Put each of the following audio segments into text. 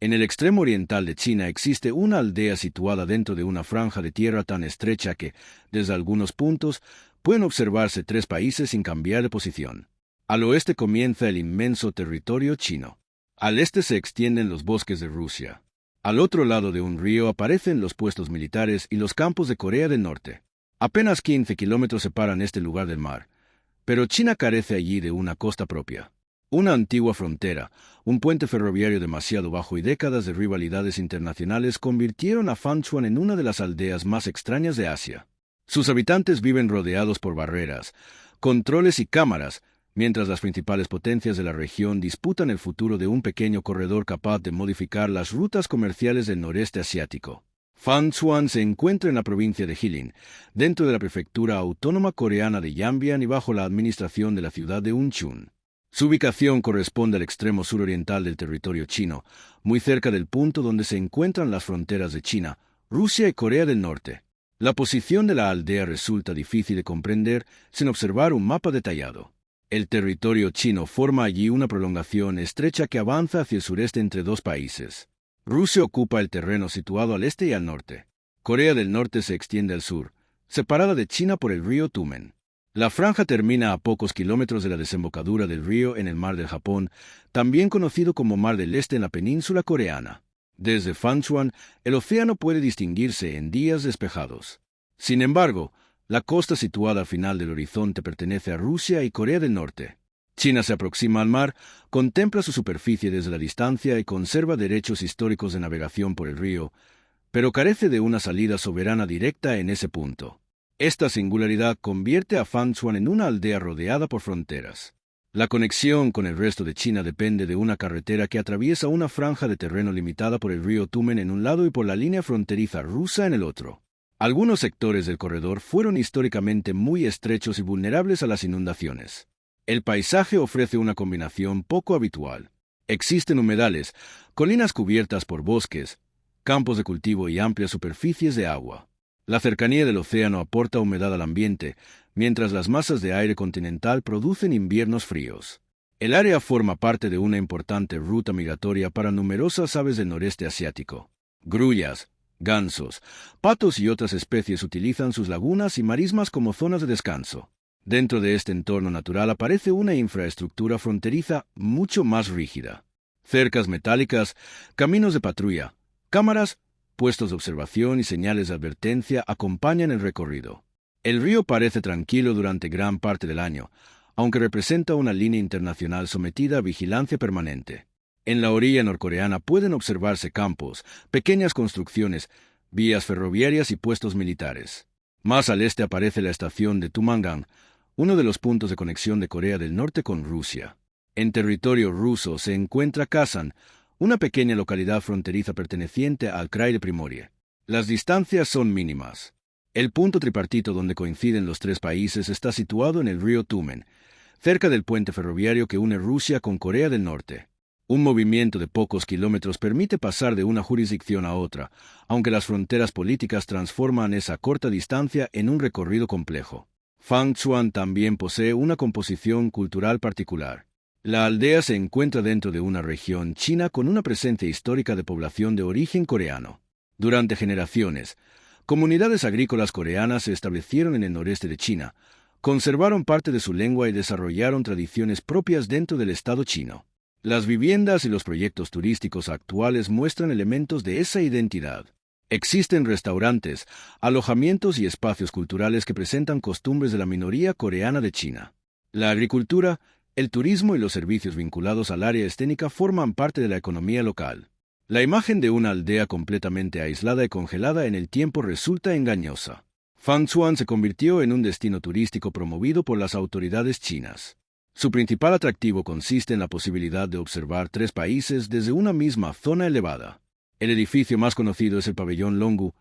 En el extremo oriental de China existe una aldea situada dentro de una franja de tierra tan estrecha que, desde algunos puntos, pueden observarse 3 países sin cambiar de posición. Al oeste comienza el inmenso territorio chino. Al este se extienden los bosques de Rusia. Al otro lado de un río aparecen los puestos militares y los campos de Corea del Norte. Apenas 15 kilómetros separan este lugar del mar, pero China carece allí de una costa propia. Una antigua frontera, un puente ferroviario demasiado bajo y décadas de rivalidades internacionales convirtieron a Fanchuan en una de las aldeas más extrañas de Asia. Sus habitantes viven rodeados por barreras, controles y cámaras, mientras las principales potencias de la región disputan el futuro de un pequeño corredor capaz de modificar las rutas comerciales del noreste asiático. Fanchuan se encuentra en la provincia de Jilin, dentro de la prefectura autónoma coreana de Yanbian y bajo la administración de la ciudad de Unchun. Su ubicación corresponde al extremo suroriental del territorio chino, muy cerca del punto donde se encuentran las fronteras de China, Rusia y Corea del Norte. La posición de la aldea resulta difícil de comprender sin observar un mapa detallado. El territorio chino forma allí una prolongación estrecha que avanza hacia el sureste entre 2 países. Rusia ocupa el terreno situado al este y al norte. Corea del Norte se extiende al sur, separada de China por el río Tumen. La franja termina a pocos kilómetros de la desembocadura del río en el Mar del Japón, también conocido como Mar del Este en la península coreana. Desde Fanchuan, el océano puede distinguirse en días despejados. Sin embargo, la costa situada al final del horizonte pertenece a Rusia y Corea del Norte. China se aproxima al mar, contempla su superficie desde la distancia y conserva derechos históricos de navegación por el río, pero carece de una salida soberana directa en ese punto. Esta singularidad convierte a Fanchuan en una aldea rodeada por fronteras. La conexión con el resto de China depende de una carretera que atraviesa una franja de terreno limitada por el río Tumen en un lado y por la línea fronteriza rusa en el otro. Algunos sectores del corredor fueron históricamente muy estrechos y vulnerables a las inundaciones. El paisaje ofrece una combinación poco habitual. Existen humedales, colinas cubiertas por bosques, campos de cultivo y amplias superficies de agua. La cercanía del océano aporta humedad al ambiente, mientras las masas de aire continental producen inviernos fríos. El área forma parte de una importante ruta migratoria para numerosas aves del noreste asiático. Grullas, gansos, patos y otras especies utilizan sus lagunas y marismas como zonas de descanso. Dentro de este entorno natural aparece una infraestructura fronteriza mucho más rígida. Cercas metálicas, caminos de patrulla, cámaras, puestos de observación y señales de advertencia acompañan el recorrido. El río parece tranquilo durante gran parte del año, aunque representa una línea internacional sometida a vigilancia permanente. En la orilla norcoreana pueden observarse campos, pequeñas construcciones, vías ferroviarias y puestos militares. Más al este aparece la estación de Tumangang, uno de los puntos de conexión de Corea del Norte con Rusia. En territorio ruso se encuentra Kazan, una pequeña localidad fronteriza perteneciente al Krai de Primorie. Las distancias son mínimas. El punto tripartito donde coinciden los 3 países está situado en el río Tumen, cerca del puente ferroviario que une Rusia con Corea del Norte. Un movimiento de pocos kilómetros permite pasar de una jurisdicción a otra, aunque las fronteras políticas transforman esa corta distancia en un recorrido complejo. Fanchuan también posee una composición cultural particular. La aldea se encuentra dentro de una región china con una presencia histórica de población de origen coreano. Durante generaciones, comunidades agrícolas coreanas se establecieron en el noreste de China, conservaron parte de su lengua y desarrollaron tradiciones propias dentro del Estado chino. Las viviendas y los proyectos turísticos actuales muestran elementos de esa identidad. Existen restaurantes, alojamientos y espacios culturales que presentan costumbres de la minoría coreana de China. La agricultura, el turismo y los servicios vinculados al área escénica forman parte de la economía local. La imagen de una aldea completamente aislada y congelada en el tiempo resulta engañosa. Fanchuan se convirtió en un destino turístico promovido por las autoridades chinas. Su principal atractivo consiste en la posibilidad de observar 3 países desde una misma zona elevada. El edificio más conocido es el pabellón Longu,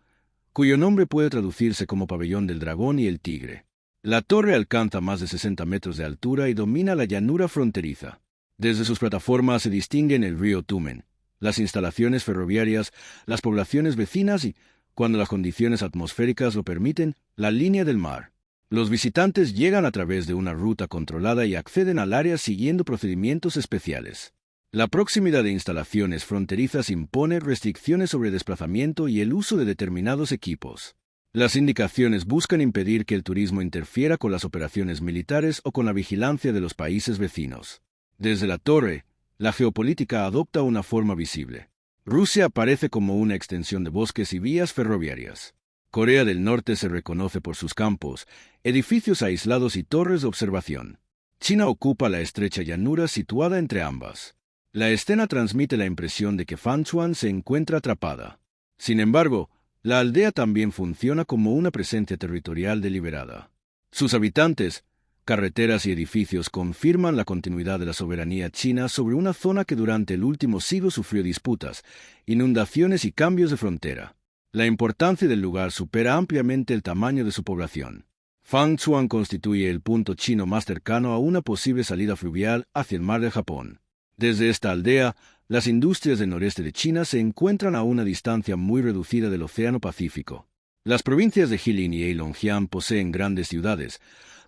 cuyo nombre puede traducirse como pabellón del dragón y el tigre. La torre alcanza más de 60 metros de altura y domina la llanura fronteriza. Desde sus plataformas se distinguen el río Tumen, las instalaciones ferroviarias, las poblaciones vecinas y, cuando las condiciones atmosféricas lo permiten, la línea del mar. Los visitantes llegan a través de una ruta controlada y acceden al área siguiendo procedimientos especiales. La proximidad de instalaciones fronterizas impone restricciones sobre desplazamiento y el uso de determinados equipos. Las indicaciones buscan impedir que el turismo interfiera con las operaciones militares o con la vigilancia de los países vecinos. Desde la torre, la geopolítica adopta una forma visible. Rusia aparece como una extensión de bosques y vías ferroviarias. Corea del Norte se reconoce por sus campos, edificios aislados y torres de observación. China ocupa la estrecha llanura situada entre ambas. La escena transmite la impresión de que Fanchuan se encuentra atrapada. Sin embargo, la aldea también funciona como una presencia territorial deliberada. Sus habitantes, carreteras y edificios confirman la continuidad de la soberanía china sobre una zona que durante el último siglo sufrió disputas, inundaciones y cambios de frontera. La importancia del lugar supera ampliamente el tamaño de su población. Fangchuan constituye el punto chino más cercano a una posible salida fluvial hacia el mar de Japón. Desde esta aldea, las industrias del noreste de China se encuentran a una distancia muy reducida del Océano Pacífico. Las provincias de Jilin y Heilongjiang poseen grandes ciudades,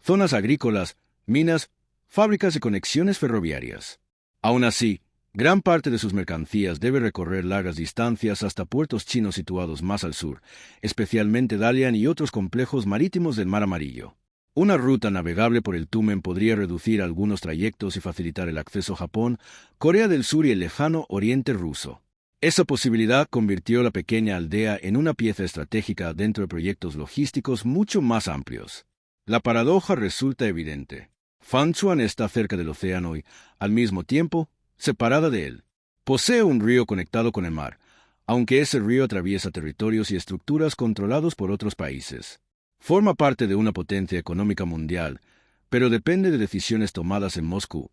zonas agrícolas, minas, fábricas y conexiones ferroviarias. Aún así, gran parte de sus mercancías debe recorrer largas distancias hasta puertos chinos situados más al sur, especialmente Dalian y otros complejos marítimos del Mar Amarillo. Una ruta navegable por el Tumen podría reducir algunos trayectos y facilitar el acceso a Japón, Corea del Sur y el lejano Oriente ruso. Esa posibilidad convirtió la pequeña aldea en una pieza estratégica dentro de proyectos logísticos mucho más amplios. La paradoja resulta evidente. Fangchuan está cerca del océano y, al mismo tiempo, separada de él. Posee un río conectado con el mar, aunque ese río atraviesa territorios y estructuras controlados por otros países. Forma parte de una potencia económica mundial, pero depende de decisiones tomadas en Moscú,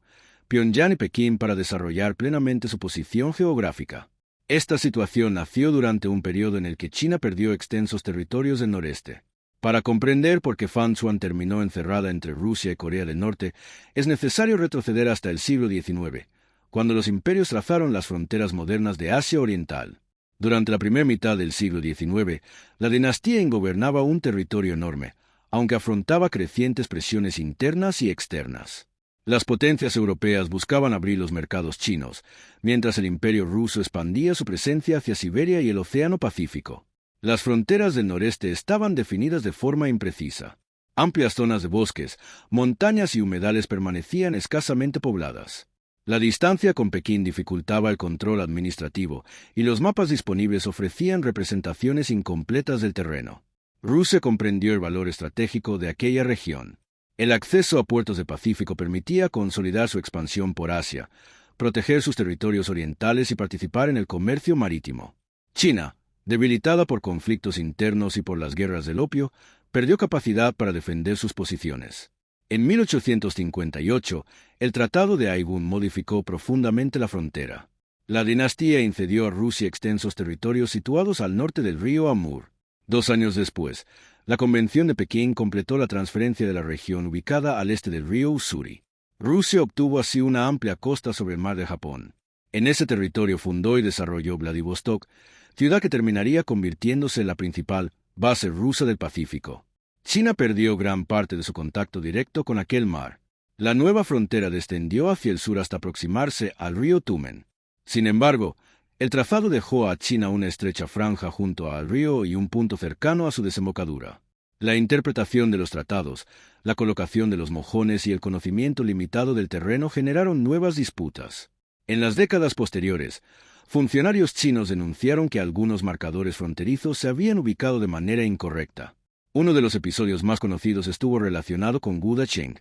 Pyongyang y Pekín para desarrollar plenamente su posición geográfica. Esta situación nació durante un periodo en el que China perdió extensos territorios del noreste. Para comprender por qué Fangchuan terminó encerrada entre Rusia y Corea del Norte, es necesario retroceder hasta el siglo XIX, cuando los imperios trazaron las fronteras modernas de Asia Oriental. Durante la primera mitad del siglo XIX, la dinastía gobernaba un territorio enorme, aunque afrontaba crecientes presiones internas y externas. Las potencias europeas buscaban abrir los mercados chinos, mientras el imperio ruso expandía su presencia hacia Siberia y el Océano Pacífico. Las fronteras del noreste estaban definidas de forma imprecisa. Amplias zonas de bosques, montañas y humedales permanecían escasamente pobladas. La distancia con Pekín dificultaba el control administrativo, y los mapas disponibles ofrecían representaciones incompletas del terreno. Rusia comprendió el valor estratégico de aquella región. El acceso a puertos del Pacífico permitía consolidar su expansión por Asia, proteger sus territorios orientales y participar en el comercio marítimo. China, debilitada por conflictos internos y por las guerras del opio, perdió capacidad para defender sus posiciones. En 1858, el Tratado de Aigun modificó profundamente la frontera. La dinastía incedió a Rusia extensos territorios situados al norte del río Amur. 2 años después, la Convención de Pekín completó la transferencia de la región ubicada al este del río Ussuri. Rusia obtuvo así una amplia costa sobre el mar de Japón. En ese territorio fundó y desarrolló Vladivostok, ciudad que terminaría convirtiéndose en la principal base rusa del Pacífico. China perdió gran parte de su contacto directo con aquel mar. La nueva frontera descendió hacia el sur hasta aproximarse al río Tumen. Sin embargo, el trazado dejó a China una estrecha franja junto al río y un punto cercano a su desembocadura. La interpretación de los tratados, la colocación de los mojones y el conocimiento limitado del terreno generaron nuevas disputas. En las décadas posteriores, funcionarios chinos denunciaron que algunos marcadores fronterizos se habían ubicado de manera incorrecta. Uno de los episodios más conocidos estuvo relacionado con Gu Dacheng,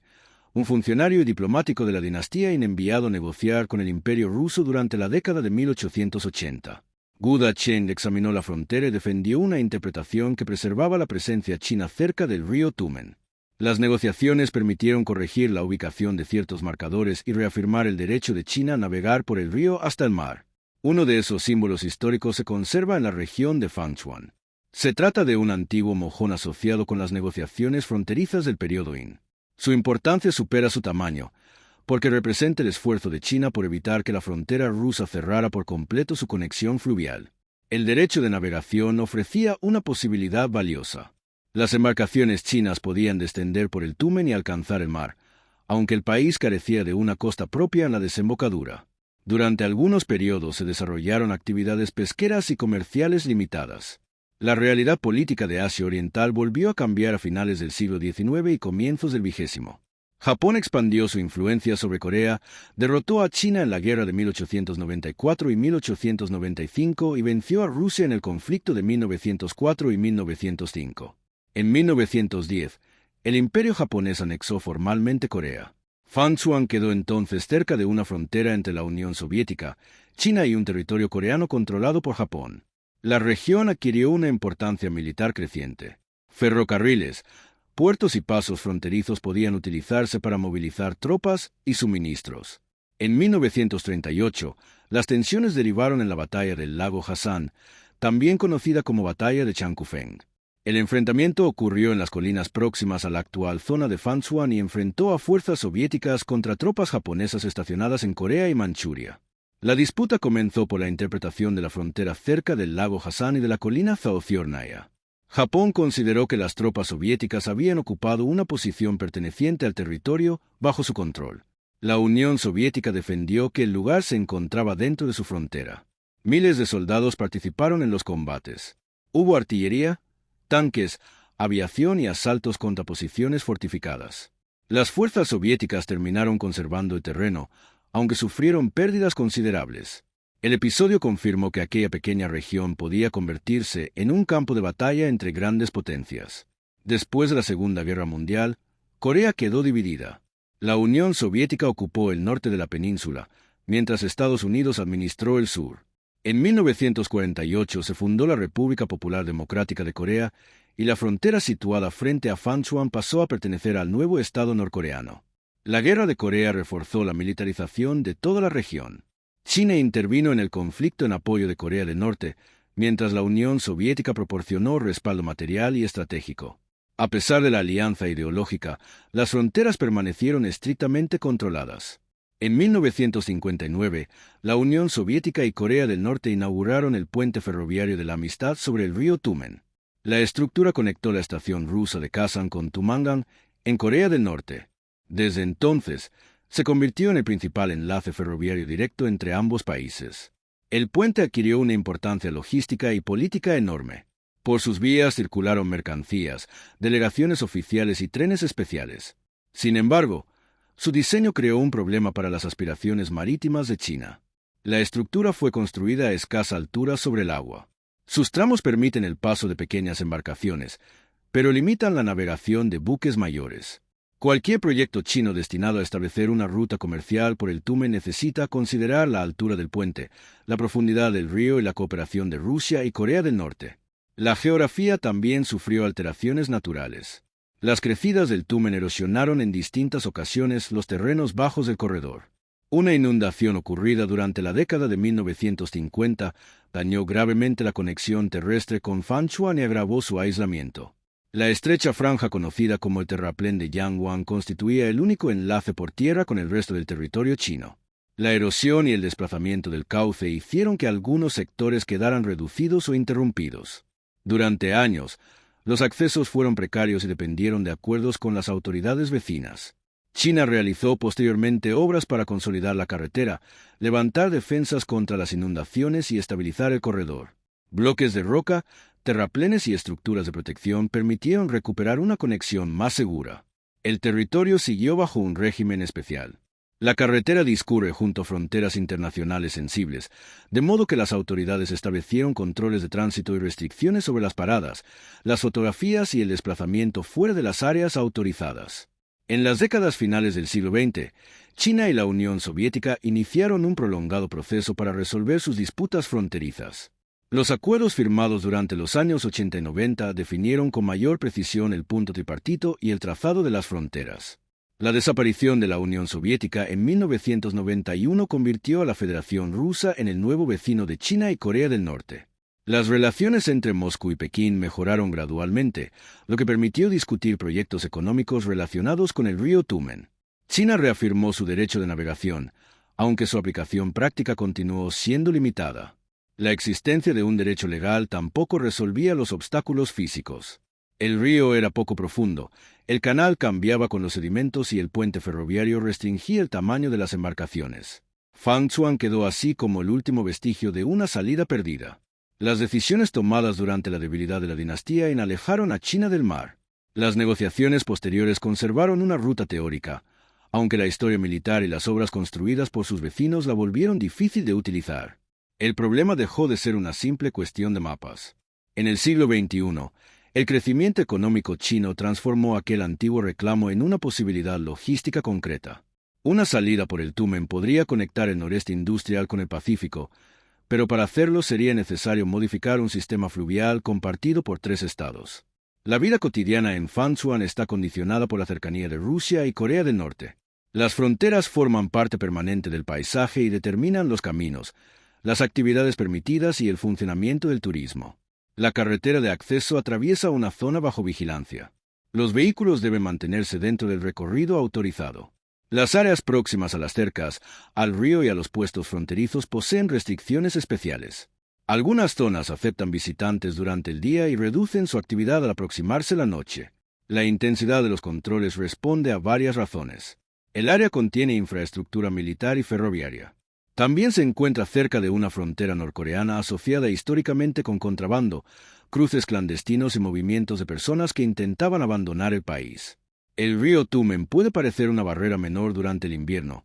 un funcionario y diplomático de la dinastía enviado a negociar con el Imperio ruso durante la década de 1880. Gu Dacheng examinó la frontera y defendió una interpretación que preservaba la presencia china cerca del río Tumen. Las negociaciones permitieron corregir la ubicación de ciertos marcadores y reafirmar el derecho de China a navegar por el río hasta el mar. Uno de esos símbolos históricos se conserva en la región de Fangchuan. Se trata de un antiguo mojón asociado con las negociaciones fronterizas del periodo Qin. Su importancia supera su tamaño, porque representa el esfuerzo de China por evitar que la frontera rusa cerrara por completo su conexión fluvial. El derecho de navegación ofrecía una posibilidad valiosa. Las embarcaciones chinas podían descender por el Tumen y alcanzar el mar, aunque el país carecía de una costa propia en la desembocadura. Durante algunos periodos se desarrollaron actividades pesqueras y comerciales limitadas. La realidad política de Asia Oriental volvió a cambiar a finales del siglo XIX y comienzos del XX. Japón expandió su influencia sobre Corea, derrotó a China en la guerra de 1894 y 1895 y venció a Rusia en el conflicto de 1904 y 1905. En 1910, el imperio japonés anexó formalmente Corea. Fangchuan quedó entonces cerca de una frontera entre la Unión Soviética, China y un territorio coreano controlado por Japón. La región adquirió una importancia militar creciente. Ferrocarriles, puertos y pasos fronterizos podían utilizarse para movilizar tropas y suministros. En 1938, las tensiones derivaron en la batalla del lago Hassan, también conocida como Batalla de Changkufeng. El enfrentamiento ocurrió en las colinas próximas a la actual zona de Fangchuan y enfrentó a fuerzas soviéticas contra tropas japonesas estacionadas en Corea y Manchuria. La disputa comenzó por la interpretación de la frontera cerca del lago Hassan y de la colina Zaoziornaya. Japón consideró que las tropas soviéticas habían ocupado una posición perteneciente al territorio bajo su control. La Unión Soviética defendió que el lugar se encontraba dentro de su frontera. Miles de soldados participaron en los combates. Hubo artillería, tanques, aviación y asaltos contra posiciones fortificadas. Las fuerzas soviéticas terminaron conservando el terreno, aunque sufrieron pérdidas considerables. El episodio confirmó que aquella pequeña región podía convertirse en un campo de batalla entre grandes potencias. Después de la Segunda Guerra Mundial, Corea quedó dividida. La Unión Soviética ocupó el norte de la península, mientras Estados Unidos administró el sur. En 1948 se fundó la República Popular Democrática de Corea y la frontera situada frente a Fangchuan pasó a pertenecer al nuevo Estado norcoreano. La Guerra de Corea reforzó la militarización de toda la región. China intervino en el conflicto en apoyo de Corea del Norte, mientras la Unión Soviética proporcionó respaldo material y estratégico. A pesar de la alianza ideológica, las fronteras permanecieron estrictamente controladas. En 1959, la Unión Soviética y Corea del Norte inauguraron el puente ferroviario de la Amistad sobre el río Tumen. La estructura conectó la estación rusa de Kasan con Tumangang, en Corea del Norte. Desde entonces, se convirtió en el principal enlace ferroviario directo entre ambos países. El puente adquirió una importancia logística y política enorme. Por sus vías circularon mercancías, delegaciones oficiales y trenes especiales. Sin embargo, su diseño creó un problema para las aspiraciones marítimas de China. La estructura fue construida a escasa altura sobre el agua. Sus tramos permiten el paso de pequeñas embarcaciones, pero limitan la navegación de buques mayores. Cualquier proyecto chino destinado a establecer una ruta comercial por el Tumen necesita considerar la altura del puente, la profundidad del río y la cooperación de Rusia y Corea del Norte. La geografía también sufrió alteraciones naturales. Las crecidas del Tumen erosionaron en distintas ocasiones los terrenos bajos del corredor. Una inundación ocurrida durante la década de 1950 dañó gravemente la conexión terrestre con Fangchuan y agravó su aislamiento. La estrecha franja conocida como el terraplén de Yangwang constituía el único enlace por tierra con el resto del territorio chino. La erosión y el desplazamiento del cauce hicieron que algunos sectores quedaran reducidos o interrumpidos. Durante años, los accesos fueron precarios y dependieron de acuerdos con las autoridades vecinas. China realizó posteriormente obras para consolidar la carretera, levantar defensas contra las inundaciones y estabilizar el corredor. Bloques de roca, terraplenes y estructuras de protección permitieron recuperar una conexión más segura. El territorio siguió bajo un régimen especial. La carretera discurre junto a fronteras internacionales sensibles, de modo que las autoridades establecieron controles de tránsito y restricciones sobre las paradas, las fotografías y el desplazamiento fuera de las áreas autorizadas. En las décadas finales del siglo XX, China y la Unión Soviética iniciaron un prolongado proceso para resolver sus disputas fronterizas. Los acuerdos firmados durante los años 80 y 90 definieron con mayor precisión el punto tripartito y el trazado de las fronteras. La desaparición de la Unión Soviética en 1991 convirtió a la Federación Rusa en el nuevo vecino de China y Corea del Norte. Las relaciones entre Moscú y Pekín mejoraron gradualmente, lo que permitió discutir proyectos económicos relacionados con el río Tumen. China reafirmó su derecho de navegación, aunque su aplicación práctica continuó siendo limitada. La existencia de un derecho legal tampoco resolvía los obstáculos físicos. El río era poco profundo, el canal cambiaba con los sedimentos y el puente ferroviario restringía el tamaño de las embarcaciones. Fangchuan quedó así como el último vestigio de una salida perdida. Las decisiones tomadas durante la debilidad de la dinastía alejaron a China del mar. Las negociaciones posteriores conservaron una ruta teórica, aunque la historia militar y las obras construidas por sus vecinos la volvieron difícil de utilizar. El problema dejó de ser una simple cuestión de mapas. En el siglo XXI, el crecimiento económico chino transformó aquel antiguo reclamo en una posibilidad logística concreta. Una salida por el Tumen podría conectar el noreste industrial con el Pacífico, pero para hacerlo sería necesario modificar un sistema fluvial compartido por 3 estados. La vida cotidiana en Fangchuan está condicionada por la cercanía de Rusia y Corea del Norte. Las fronteras forman parte permanente del paisaje y determinan los caminos, las actividades permitidas y el funcionamiento del turismo. La carretera de acceso atraviesa una zona bajo vigilancia. Los vehículos deben mantenerse dentro del recorrido autorizado. Las áreas próximas a las cercas, al río y a los puestos fronterizos poseen restricciones especiales. Algunas zonas aceptan visitantes durante el día y reducen su actividad al aproximarse la noche. La intensidad de los controles responde a varias razones. El área contiene infraestructura militar y ferroviaria. También se encuentra cerca de una frontera norcoreana asociada históricamente con contrabando, cruces clandestinos y movimientos de personas que intentaban abandonar el país. El río Tumen puede parecer una barrera menor durante el invierno,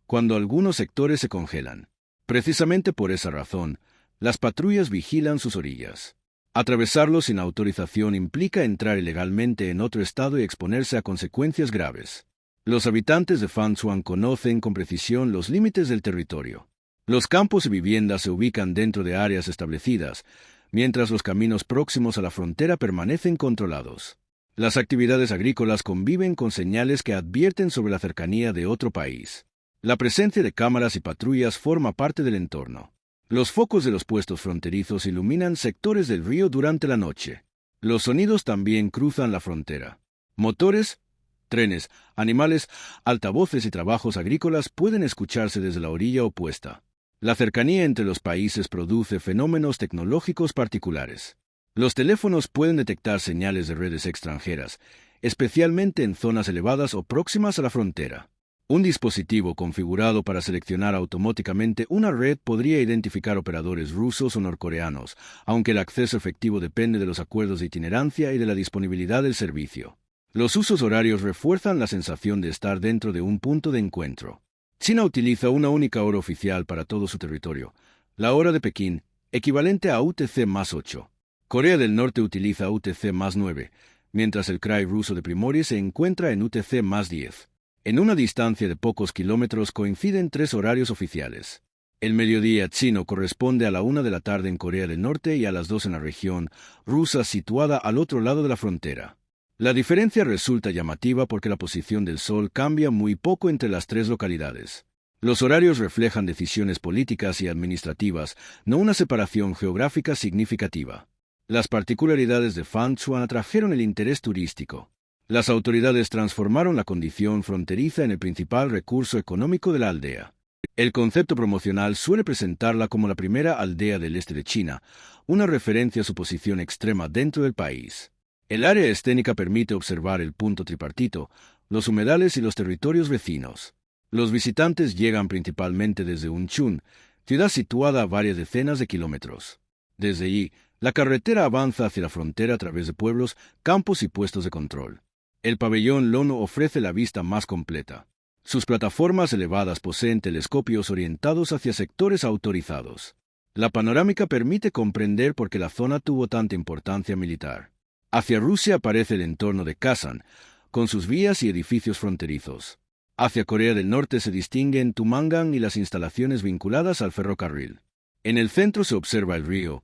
cuando algunos sectores se congelan. Precisamente por esa razón, las patrullas vigilan sus orillas. Atravesarlo sin autorización implica entrar ilegalmente en otro estado y exponerse a consecuencias graves. Los habitantes de Fangchuan conocen con precisión los límites del territorio. Los campos y viviendas se ubican dentro de áreas establecidas, mientras los caminos próximos a la frontera permanecen controlados. Las actividades agrícolas conviven con señales que advierten sobre la cercanía de otro país. La presencia de cámaras y patrullas forma parte del entorno. Los focos de los puestos fronterizos iluminan sectores del río durante la noche. Los sonidos también cruzan la frontera. Motores, trenes, animales, altavoces y trabajos agrícolas pueden escucharse desde la orilla opuesta. La cercanía entre los países produce fenómenos tecnológicos particulares. Los teléfonos pueden detectar señales de redes extranjeras, especialmente en zonas elevadas o próximas a la frontera. Un dispositivo configurado para seleccionar automáticamente una red podría identificar operadores rusos o norcoreanos, aunque el acceso efectivo depende de los acuerdos de itinerancia y de la disponibilidad del servicio. Los usos horarios refuerzan la sensación de estar dentro de un punto de encuentro. China utiliza una única hora oficial para todo su territorio, la hora de Pekín, equivalente a UTC+8. Corea del Norte utiliza UTC+9, mientras el Krai ruso de Primorie se encuentra en UTC+10. En una distancia de pocos kilómetros coinciden 3 horarios oficiales. El mediodía chino corresponde a la 1 de la tarde en Corea del Norte y a las 2 en la región rusa situada al otro lado de la frontera. La diferencia resulta llamativa porque la posición del sol cambia muy poco entre las 3 localidades. Los horarios reflejan decisiones políticas y administrativas, no una separación geográfica significativa. Las particularidades de Fangchuan atrajeron el interés turístico. Las autoridades transformaron la condición fronteriza en el principal recurso económico de la aldea. El concepto promocional suele presentarla como la primera aldea del este de China, una referencia a su posición extrema dentro del país. El área escénica permite observar el punto tripartito, los humedales y los territorios vecinos. Los visitantes llegan principalmente desde Unchun, ciudad situada a varias decenas de kilómetros. Desde allí, la carretera avanza hacia la frontera a través de pueblos, campos y puestos de control. El pabellón Lono ofrece la vista más completa. Sus plataformas elevadas poseen telescopios orientados hacia sectores autorizados. La panorámica permite comprender por qué la zona tuvo tanta importancia militar. Hacia Rusia aparece el entorno de Kasan, con sus vías y edificios fronterizos. Hacia Corea del Norte se distinguen Tumangang y las instalaciones vinculadas al ferrocarril. En el centro se observa el río,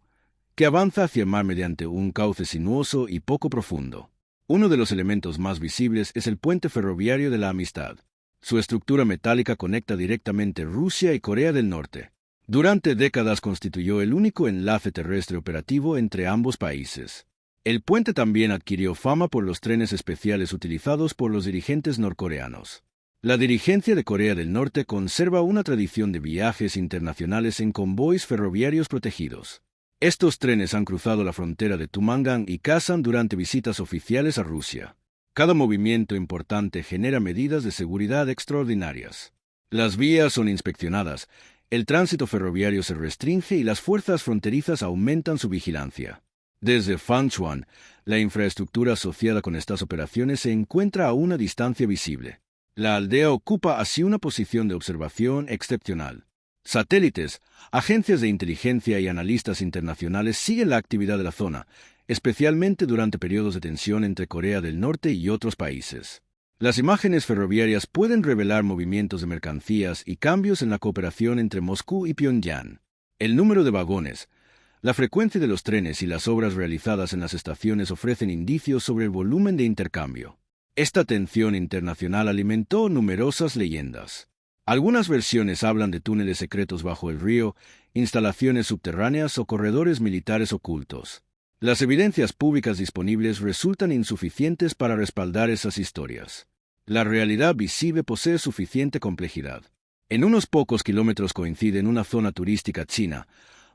que avanza hacia el mar mediante un cauce sinuoso y poco profundo. Uno de los elementos más visibles es el puente ferroviario de la Amistad. Su estructura metálica conecta directamente Rusia y Corea del Norte. Durante décadas constituyó el único enlace terrestre operativo entre ambos países. El puente también adquirió fama por los trenes especiales utilizados por los dirigentes norcoreanos. La dirigencia de Corea del Norte conserva una tradición de viajes internacionales en convoys ferroviarios protegidos. Estos trenes han cruzado la frontera de Tumangang y Kasan durante visitas oficiales a Rusia. Cada movimiento importante genera medidas de seguridad extraordinarias. Las vías son inspeccionadas, el tránsito ferroviario se restringe y las fuerzas fronterizas aumentan su vigilancia. Desde Fangchuan, la infraestructura asociada con estas operaciones se encuentra a una distancia visible. La aldea ocupa así una posición de observación excepcional. Satélites, agencias de inteligencia y analistas internacionales siguen la actividad de la zona, especialmente durante periodos de tensión entre Corea del Norte y otros países. Las imágenes ferroviarias pueden revelar movimientos de mercancías y cambios en la cooperación entre Moscú y Pyongyang. El número de vagones, la frecuencia de los trenes y las obras realizadas en las estaciones ofrecen indicios sobre el volumen de intercambio. Esta tensión internacional alimentó numerosas leyendas. Algunas versiones hablan de túneles secretos bajo el río, instalaciones subterráneas o corredores militares ocultos. Las evidencias públicas disponibles resultan insuficientes para respaldar esas historias. La realidad visible posee suficiente complejidad. En unos pocos kilómetros coinciden una zona turística china,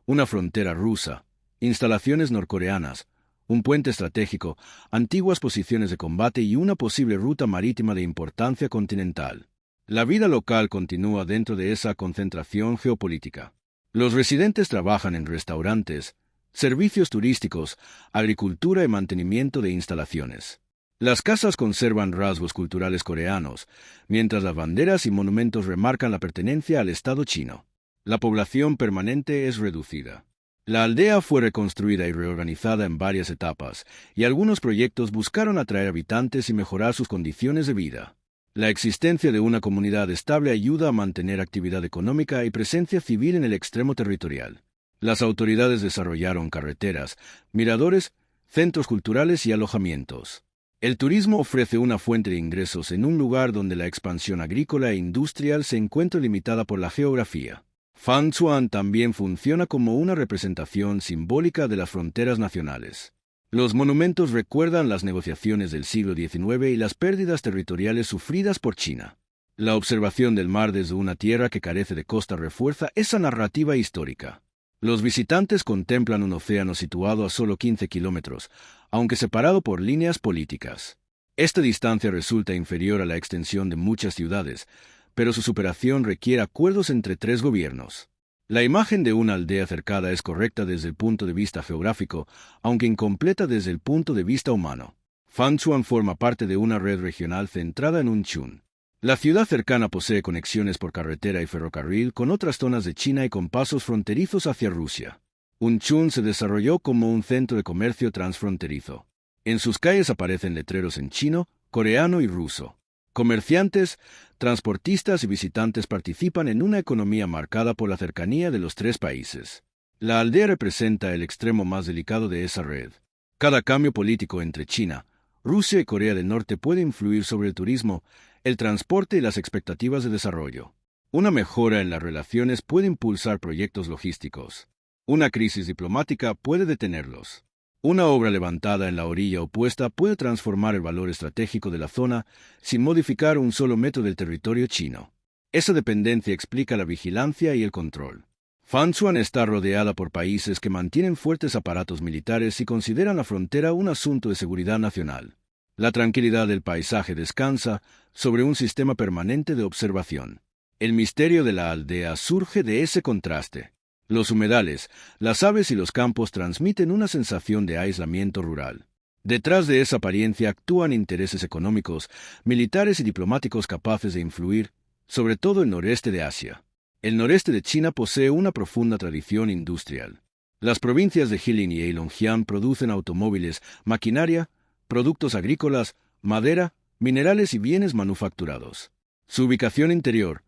una frontera rusa, instalaciones norcoreanas, un puente estratégico, antiguas posiciones de combate y una posible ruta marítima de importancia continental. La vida local continúa dentro de esa concentración geopolítica. Los residentes trabajan en restaurantes, servicios turísticos, agricultura y mantenimiento de instalaciones. Las casas conservan rasgos culturales coreanos, mientras las banderas y monumentos remarcan la pertenencia al Estado chino. La población permanente es reducida. La aldea fue reconstruida y reorganizada en varias etapas, y algunos proyectos buscaron atraer habitantes y mejorar sus condiciones de vida. La existencia de una comunidad estable ayuda a mantener actividad económica y presencia civil en el extremo territorial. Las autoridades desarrollaron carreteras, miradores, centros culturales y alojamientos. El turismo ofrece una fuente de ingresos en un lugar donde la expansión agrícola e industrial se encuentra limitada por la geografía. Fangchuan también funciona como una representación simbólica de las fronteras nacionales. Los monumentos recuerdan las negociaciones del siglo XIX y las pérdidas territoriales sufridas por China. La observación del mar desde una tierra que carece de costa refuerza esa narrativa histórica. Los visitantes contemplan un océano situado a solo 15 kilómetros, aunque separado por líneas políticas. Esta distancia resulta inferior a la extensión de muchas ciudades, pero su superación requiere acuerdos entre tres gobiernos. La imagen de una aldea cercada es correcta desde el punto de vista geográfico, aunque incompleta desde el punto de vista humano. Fangchuan forma parte de una red regional centrada en Unchun. La ciudad cercana posee conexiones por carretera y ferrocarril con otras zonas de China y con pasos fronterizos hacia Rusia. Unchun se desarrolló como un centro de comercio transfronterizo. En sus calles aparecen letreros en chino, coreano y ruso. Comerciantes, transportistas y visitantes participan en una economía marcada por la cercanía de los tres países. La aldea representa el extremo más delicado de esa red. Cada cambio político entre China, Rusia y Corea del Norte puede influir sobre el turismo, el transporte y las expectativas de desarrollo. Una mejora en las relaciones puede impulsar proyectos logísticos. Una crisis diplomática puede detenerlos. Una obra levantada en la orilla opuesta puede transformar el valor estratégico de la zona sin modificar un solo metro del territorio chino. Esa dependencia explica la vigilancia y el control. Fangchuan está rodeada por países que mantienen fuertes aparatos militares y consideran la frontera un asunto de seguridad nacional. La tranquilidad del paisaje descansa sobre un sistema permanente de observación. El misterio de la aldea surge de ese contraste. Los humedales, las aves y los campos transmiten una sensación de aislamiento rural. Detrás de esa apariencia actúan intereses económicos, militares y diplomáticos capaces de influir, sobre todo el noreste de Asia. El noreste de China posee una profunda tradición industrial. Las provincias de Jilin y Heilongjiang producen automóviles, maquinaria, productos agrícolas, madera, minerales y bienes manufacturados. Su ubicación interior,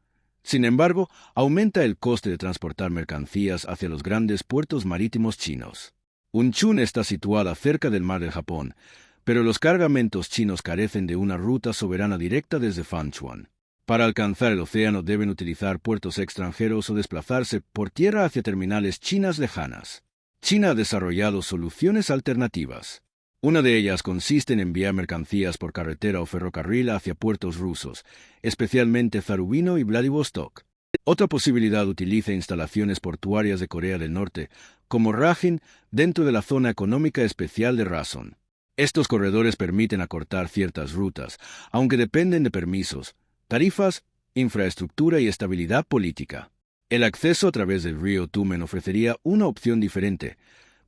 sin embargo, aumenta el coste de transportar mercancías hacia los grandes puertos marítimos chinos. Unchun está situada cerca del mar del Japón, pero los cargamentos chinos carecen de una ruta soberana directa desde Fangchuan. Para alcanzar el océano deben utilizar puertos extranjeros o desplazarse por tierra hacia terminales chinas lejanas. China ha desarrollado soluciones alternativas. Una de ellas consiste en enviar mercancías por carretera o ferrocarril hacia puertos rusos, especialmente Zarubino y Vladivostok. Otra posibilidad utiliza instalaciones portuarias de Corea del Norte, como Rajin, dentro de la zona económica especial de Rason. Estos corredores permiten acortar ciertas rutas, aunque dependen de permisos, tarifas infraestructura y estabilidad política. El acceso a través del río Tumen ofrecería una opción diferente,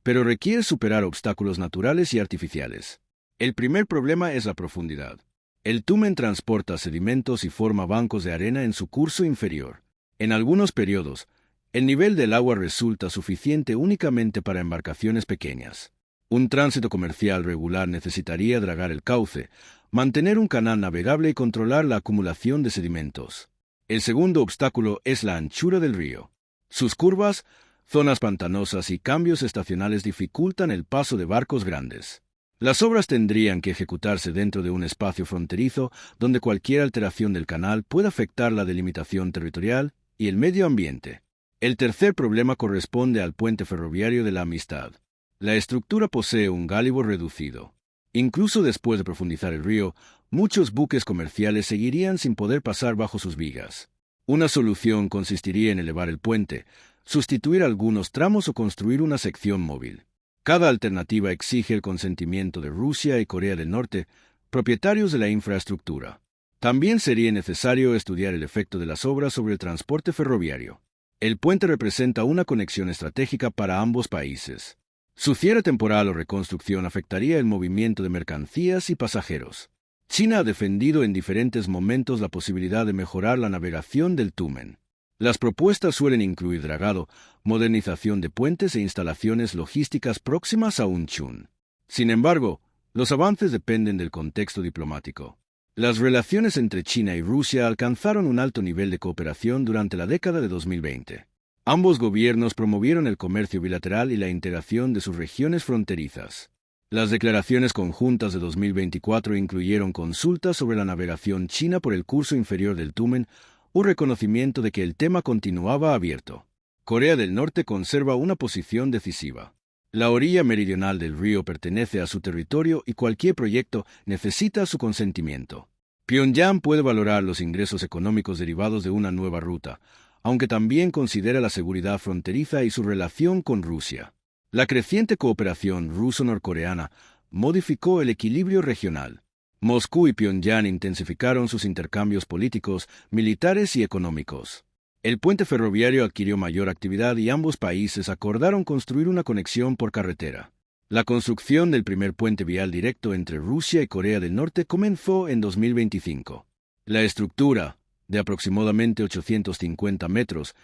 pero requiere superar obstáculos naturales y artificiales. El primer problema es la profundidad. El Tumen transporta sedimentos y forma bancos de arena en su curso inferior. En algunos periodos, el nivel del agua resulta suficiente únicamente para embarcaciones pequeñas. Un tránsito comercial regular necesitaría dragar el cauce, mantener un canal navegable y controlar la acumulación de sedimentos. El segundo obstáculo es la anchura del río. Sus curvas, zonas pantanosas y cambios estacionales dificultan el paso de barcos grandes. Las obras tendrían que ejecutarse dentro de un espacio fronterizo donde cualquier alteración del canal puede afectar la delimitación territorial y el medio ambiente. El tercer problema corresponde al puente ferroviario de la Amistad. La estructura posee un gálibo reducido. Incluso después de profundizar el río, muchos buques comerciales seguirían sin poder pasar bajo sus vigas. Una solución consistiría en elevar el puente, sustituir algunos tramos o construir una sección móvil. Cada alternativa exige el consentimiento de Rusia y Corea del Norte, propietarios de la infraestructura. También sería necesario estudiar el efecto de las obras sobre el transporte ferroviario. El puente representa una conexión estratégica para ambos países. Su cierre temporal o reconstrucción afectaría el movimiento de mercancías y pasajeros. China ha defendido en diferentes momentos la posibilidad de mejorar la navegación del Tumen. Las propuestas suelen incluir dragado, modernización de puentes e instalaciones logísticas próximas a Unchun. Sin embargo, los avances dependen del contexto diplomático. Las relaciones entre China y Rusia alcanzaron un alto nivel de cooperación durante la década de 2020. Ambos gobiernos promovieron el comercio bilateral y la integración de sus regiones fronterizas. Las declaraciones conjuntas de 2024 incluyeron consultas sobre la navegación china por el curso inferior del Tumen, un reconocimiento de que el tema continuaba abierto. Corea del Norte conserva una posición decisiva. La orilla meridional del río pertenece a su territorio y cualquier proyecto necesita su consentimiento. Pyongyang puede valorar los ingresos económicos derivados de una nueva ruta, aunque también considera la seguridad fronteriza y su relación con Rusia. La creciente cooperación ruso-norcoreana modificó el equilibrio regional. Moscú y Pyongyang intensificaron sus intercambios políticos, militares y económicos. El puente ferroviario adquirió mayor actividad y ambos países acordaron construir una conexión por carretera. La construcción del primer puente vial directo entre Rusia y Corea del Norte comenzó en 2025. La estructura, de aproximadamente 850 metros,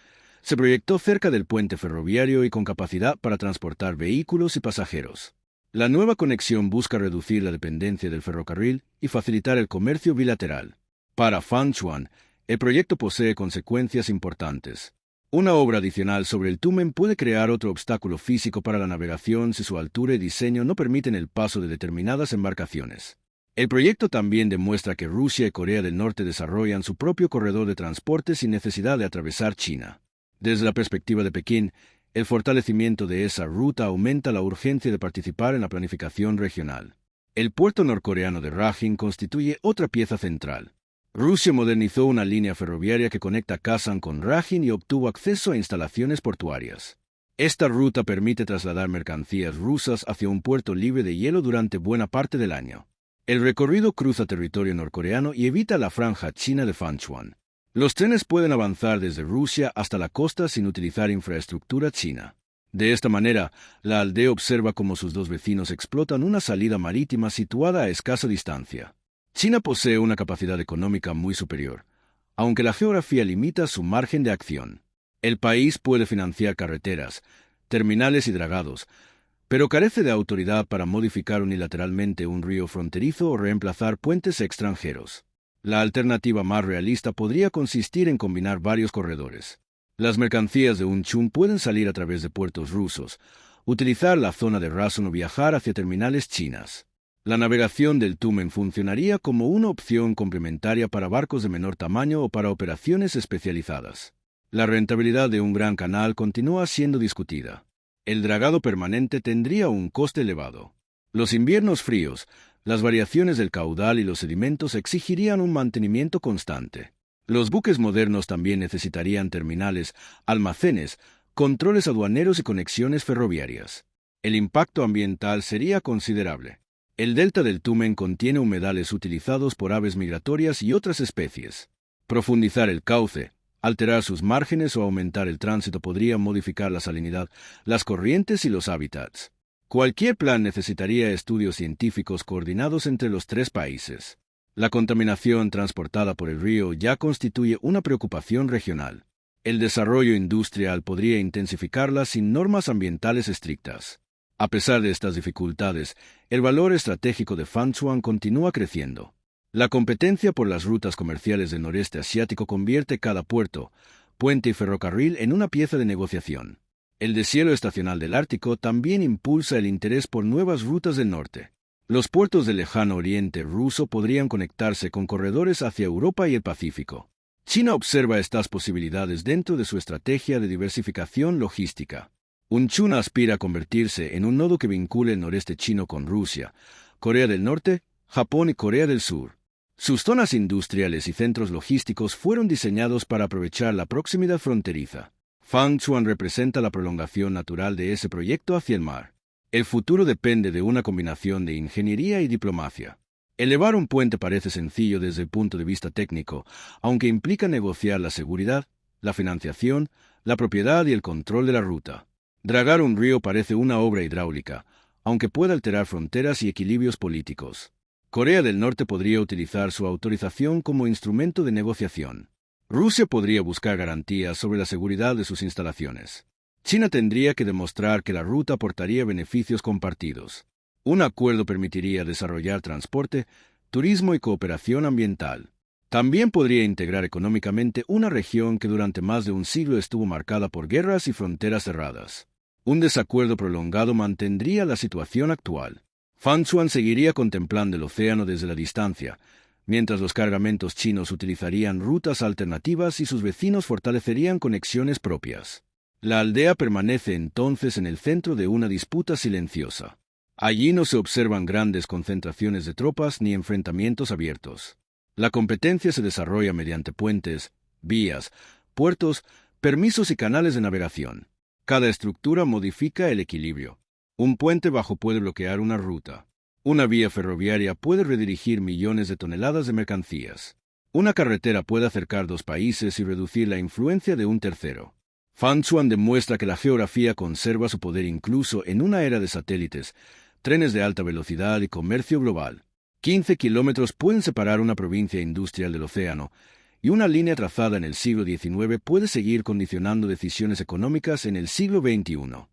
se proyectó cerca del puente ferroviario y con capacidad para transportar vehículos y pasajeros. La nueva conexión busca reducir la dependencia del ferrocarril y facilitar el comercio bilateral. Para Fanchuan, el proyecto posee consecuencias importantes. Una obra adicional sobre el Tumen puede crear otro obstáculo físico para la navegación si su altura y diseño no permiten el paso de determinadas embarcaciones. El proyecto también demuestra que Rusia y Corea del Norte desarrollan su propio corredor de transporte sin necesidad de atravesar China. Desde la perspectiva de Pekín, el fortalecimiento de esa ruta aumenta la urgencia de participar en la planificación regional. El puerto norcoreano de Rajin constituye otra pieza central. Rusia modernizó una línea ferroviaria que conecta Kasan con Rajin y obtuvo acceso a instalaciones portuarias. Esta ruta permite trasladar mercancías rusas hacia un puerto libre de hielo durante buena parte del año. El recorrido cruza territorio norcoreano y evita la franja china de Fanchuan. Los trenes pueden avanzar desde Rusia hasta la costa sin utilizar infraestructura china. De esta manera, la aldea observa cómo sus dos vecinos explotan una salida marítima situada a escasa distancia. China posee una capacidad económica muy superior, aunque la geografía limita su margen de acción. El país puede financiar carreteras, terminales y dragados, pero carece de autoridad para modificar unilateralmente un río fronterizo o reemplazar puentes extranjeros. La alternativa más realista podría consistir en combinar varios corredores. Las mercancías de Unchun pueden salir a través de puertos rusos, utilizar la zona de Rason o viajar hacia terminales chinas. La navegación del Tumen funcionaría como una opción complementaria para barcos de menor tamaño o para operaciones especializadas. La rentabilidad de un gran canal continúa siendo discutida. El dragado permanente tendría un coste elevado. Los inviernos fríos, las variaciones del caudal y los sedimentos exigirían un mantenimiento constante. Los buques modernos también necesitarían terminales, almacenes, controles aduaneros y conexiones ferroviarias. El impacto ambiental sería considerable. El delta del Tumen contiene humedales utilizados por aves migratorias y otras especies. Profundizar el cauce, alterar sus márgenes o aumentar el tránsito podría modificar la salinidad, las corrientes y los hábitats. Cualquier plan necesitaría estudios científicos coordinados entre los tres países. La contaminación transportada por el río ya constituye una preocupación regional. El desarrollo industrial podría intensificarla sin normas ambientales estrictas. A pesar de estas dificultades, el valor estratégico de Phan Xuan continúa creciendo. La competencia por las rutas comerciales del noreste asiático convierte cada puerto, puente y ferrocarril en una pieza de negociación. El deshielo estacional del Ártico también impulsa el interés por nuevas rutas del norte. Los puertos del lejano oriente ruso podrían conectarse con corredores hacia Europa y el Pacífico. China observa estas posibilidades dentro de su estrategia de diversificación logística. Unchun aspira a convertirse en un nodo que vincule el noreste chino con Rusia, Corea del Norte, Japón y Corea del Sur. Sus zonas industriales y centros logísticos fueron diseñados para aprovechar la proximidad fronteriza. Phan Xuan representa la prolongación natural de ese proyecto hacia el mar. El futuro depende de una combinación de ingeniería y diplomacia. Elevar un puente parece sencillo desde el punto de vista técnico, aunque implica negociar la seguridad, la financiación, la propiedad y el control de la ruta. Dragar un río parece una obra hidráulica, aunque pueda alterar fronteras y equilibrios políticos. Corea del Norte podría utilizar su autorización como instrumento de negociación. Rusia podría buscar garantías sobre la seguridad de sus instalaciones. China tendría que demostrar que la ruta aportaría beneficios compartidos. Un acuerdo permitiría desarrollar transporte, turismo y cooperación ambiental. También podría integrar económicamente una región que durante más de un siglo estuvo marcada por guerras y fronteras cerradas. Un desacuerdo prolongado mantendría la situación actual. Phan Xuan seguiría contemplando el océano desde la distancia, mientras los cargamentos chinos utilizarían rutas alternativas y sus vecinos fortalecerían conexiones propias. La aldea permanece entonces en el centro de una disputa silenciosa. Allí no se observan grandes concentraciones de tropas ni enfrentamientos abiertos. La competencia se desarrolla mediante puentes, vías, puertos, permisos y canales de navegación. Cada estructura modifica el equilibrio. Un puente bajo puede bloquear una ruta. Una vía ferroviaria puede redirigir millones de toneladas de mercancías. Una carretera puede acercar dos países y reducir la influencia de un tercero. Phan Xuan demuestra que la geografía conserva su poder incluso en una era de satélites, trenes de alta velocidad y comercio global. 15 kilómetros pueden separar una provincia industrial del océano, y una línea trazada en el siglo XIX puede seguir condicionando decisiones económicas en el siglo XXI.